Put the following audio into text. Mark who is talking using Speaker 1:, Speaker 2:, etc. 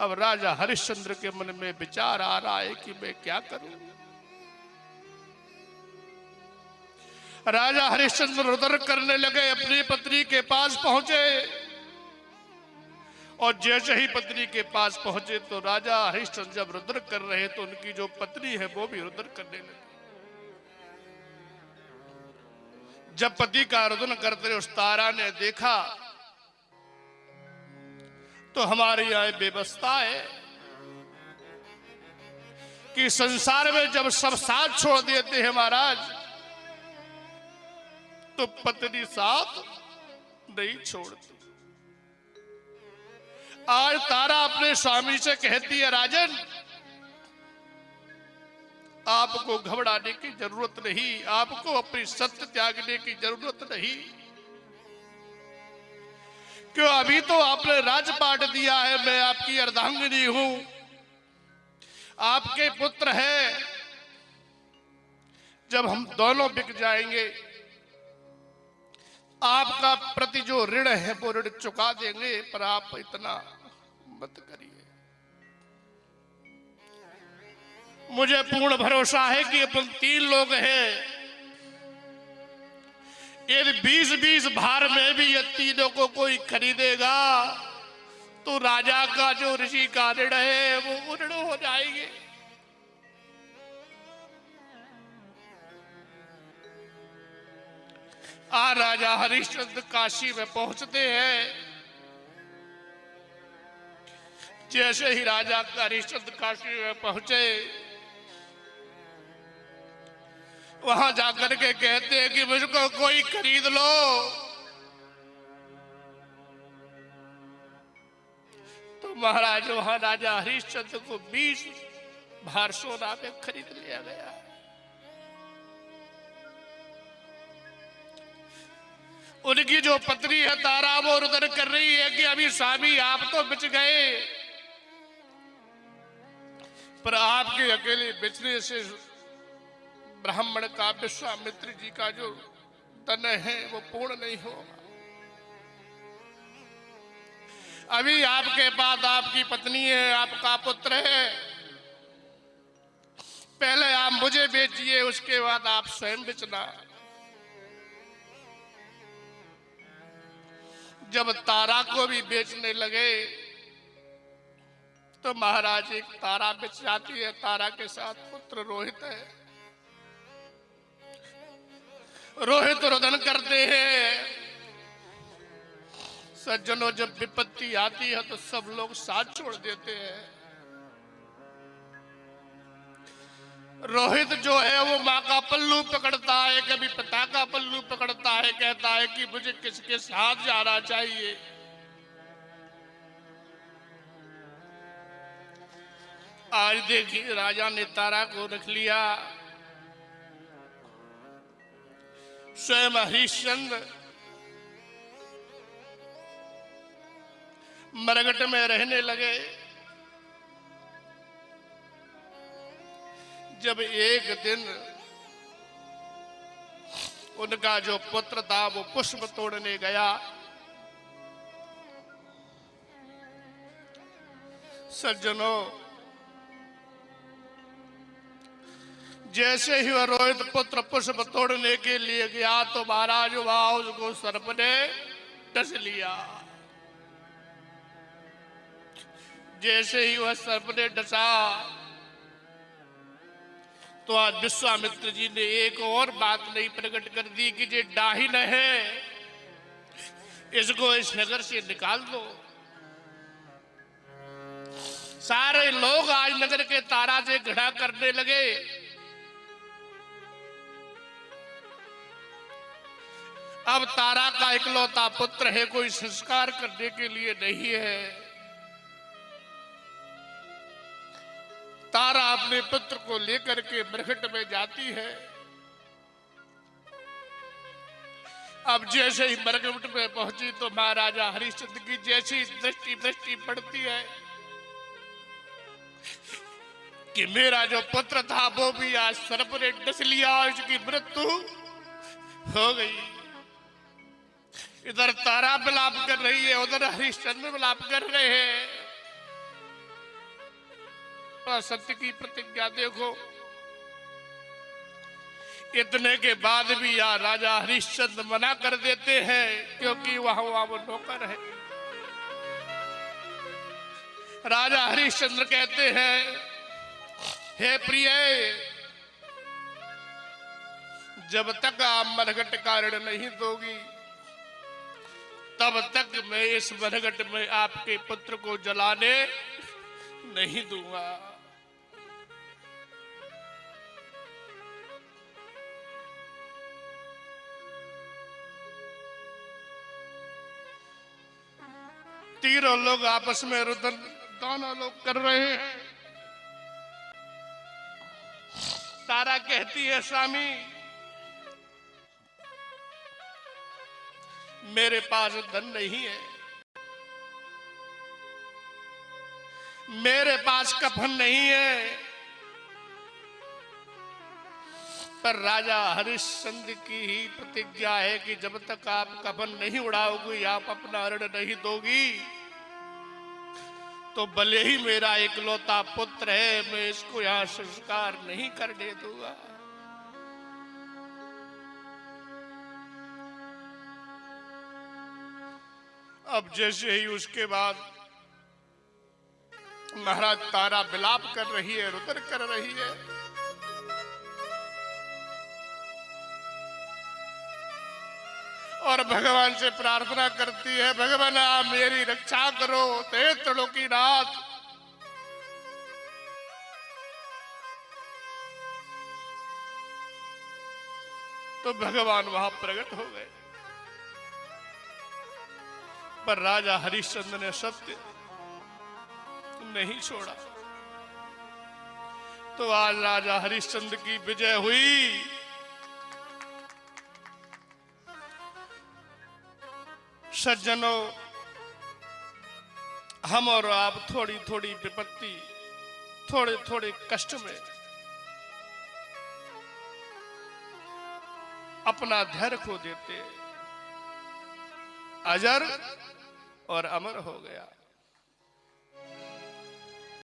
Speaker 1: अब राजा हरिश्चंद्र के मन में विचार आ रहा है कि मैं क्या करूं। राजा हरिश्चंद्र रुद्र करने लगे, अपनी पत्नी के पास पहुंचे और जैसे ही पत्नी के पास पहुंचे तो राजा हरिश्चंद्र जब रुद्र कर रहे तो उनकी जो पत्नी है वो भी रुद्र करने लगी। जब पति का रुदन करते उस तारा ने देखा तो हमारे यहां व्यवस्था है कि संसार में जब सब साथ छोड़ देते हैं महाराज, तो पत्नी साथ नहीं छोड़ती। आज तारा अपने स्वामी से कहती है, राजन आपको घबराने की जरूरत नहीं, आपको अपनी सत्य त्यागने की जरूरत नहीं। क्यों, अभी तो आपने राजपाट दिया है, मैं आपकी अर्धांगिनी हूं, आपके पुत्र है। जब हम दोनों बिक जाएंगे आपका प्रति जो ऋण है वो ऋण चुका देंगे, पर आप इतना मत करिए। मुझे पूर्ण भरोसा है कि अपन 3 लोग हैं, यदि 20-20 भार में भी ये तीनों को कोई खरीदेगा तो राजा का जो ऋषि का ऋण है वो ऋण हो जाएंगे। आज राजा हरिश्चंद्र काशी में पहुंचते हैं। जैसे ही राजा हरिश्चंद्र काशी में पहुंचे, वहां जाकर के कहते हैं कि मुझको कोई खरीद लो। तो महाराज वहां राजा हरिश्चंद्र को 20 भार सोना में खरीद लिया गया। उनकी जो पत्नी है तारा वो रुदन कर रही है कि अभी स्वामी आप तो बच गए, पर आपके अकेले बचने से ब्राह्मण का विश्वामित्र जी का जो धन है वो पूर्ण नहीं होगा। अभी आपके पास आपकी पत्नी है, आपका पुत्र है, पहले आप मुझे बेचिए, उसके बाद आप स्वयं बेचना। जब तारा को भी बेचने लगे तो महाराज एक तारा बेच जाती है, तारा के साथ पुत्र रोहित है। रोहित रुदन करते हैं। सज्जनों, जब विपत्ति आती है तो सब लोग साथ छोड़ देते हैं। रोहित जो है वो माँ का पल्लू पकड़ता है, कभी पिता का पल्लू पकड़ता है, कहता है कि मुझे किसके साथ जाना चाहिए। आज देखिए राजा ने तारा को रख लिया। स्वयं हरिश्चंद्र मरघट में रहने लगे। जब एक दिन उनका जो पुत्र था वो पुष्प तोड़ने गया, सज्जनों जैसे ही वह रोहित पुत्र पुष्प तोड़ने के लिए गया तो महाराज वहां उसको सर्प ने डस लिया। जैसे ही वह सर्प ने डसा तो आज विश्वामित्र जी ने एक और बात नहीं प्रकट कर दी कि ये डाहिन है, इसको इस नगर से निकाल दो। सारे लोग आज नगर के तारा से घृणा करने लगे। अब तारा का इकलौता पुत्र है, कोई संस्कार करने के लिए नहीं है। तारा अपने पुत्र को लेकर के मरघट में जाती है। अब जैसे ही मरघट में पहुंची तो महाराजा हरिश्चंद्र की जैसी दृष्टि पड़ती है कि मेरा जो पुत्र था वो भी आज सर्प ने डस लिया, उसकी मृत्यु हो गई। इधर तारा विलाप कर रही है, उधर हरिश्चंद्र विलाप कर रहे हैं। असत्य की प्रतिज्ञा देखो। इतने के बाद भी यार राजा हरिश्चंद्र मना कर देते हैं, क्योंकि वहां वो नौकर है। राजा हरिश्चंद्र कहते हैं, हे प्रिय, जब तक आप मरघट का ऋण नहीं दोगी, तब तक मैं इस मरघट में आपके पुत्र को जलाने नहीं दूंगा। तीनों लोग आपस में रुदन दोनों लोग कर रहे हैं। तारा कहती है, स्वामी मेरे पास धन नहीं है, मेरे पास कफन नहीं है, पर राजा हरिश्चंद्र की ही प्रतिज्ञा है कि जब तक आप कफन नहीं उड़ाओगी, आप अपना ऋण नहीं दोगी, तो भले ही मेरा इकलौता पुत्र है, मैं इसको यहां संस्कार नहीं करने दूंगा। अब जैसे ही उसके बाद महाराज तारा विलाप कर रही है, रुदन कर रही है, और भगवान से प्रार्थना करती है, भगवान आप मेरी रक्षा करो, हे त्रिलोकीनाथ। तो भगवान वहां प्रकट हो गए, पर राजा हरिश्चंद्र ने सत्य नहीं छोड़ा। तो आज राजा हरिश्चंद्र की विजय हुई। सज्जनों, हम और आप थोड़ी थोड़ी विपत्ति, थोड़े थोड़े कष्ट में अपना धैर्य खो देते, अजर और अमर हो गया।